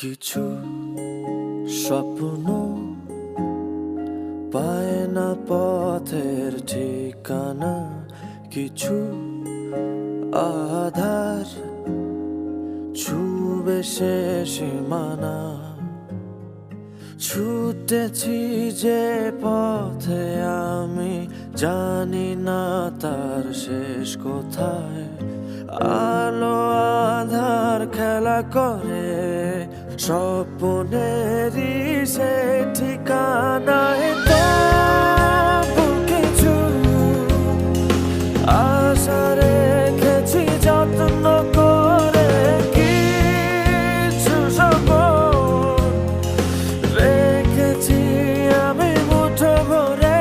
কিছু স্বপ্ন পায় না পথের ঠিকানা, কিছু আধার ছুবে সে সীমানা। ছুটেছি যে পথে আমি জানি না তার শেষ কোথায়। আলো আধার খেলা করে স্বপ্নেরই সে ঠিকানায়। তবু কিছু আশা রেখেছি যত্ন করে, কিছু স্বপ্ন রেখেছি আমি মুঠো ভরে।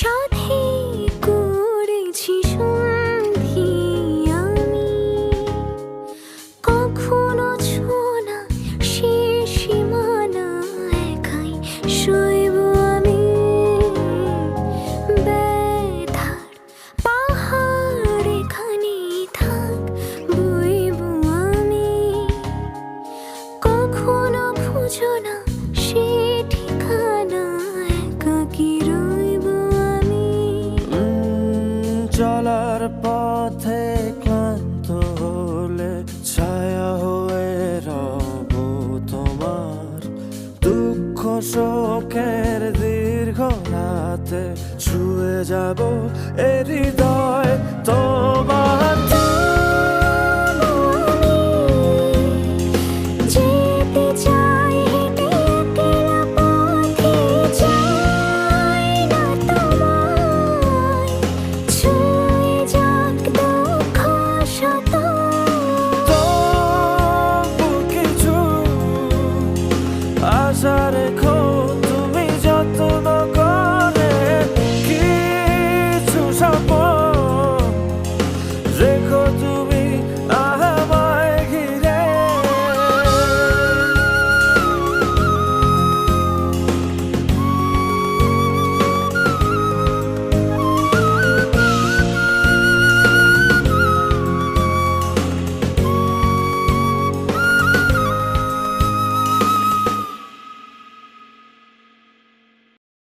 সাথে করেছি সন্ধি আমি, কখনো ছোনা সে সীমানা একাই সইব আমি। ব্যথার পাহাড় এখানে থাক বইব আমি, কখনো খুঁজো না সে ঠিকানা একাকি রইব আমি। চলার পথে ক্লান্ত হলে ছায়া হয়ে রব তোমার। দুঃখ শোকের দীর্ঘ রাতে ছুঁয়ে যাব এ হৃদয় তোমার। যেতে চাই হেঁটে একলা পথে, চাই না তোমায় ছুঁয়ে যাক দুঃখ শত। তবু কিছু আশা রেখো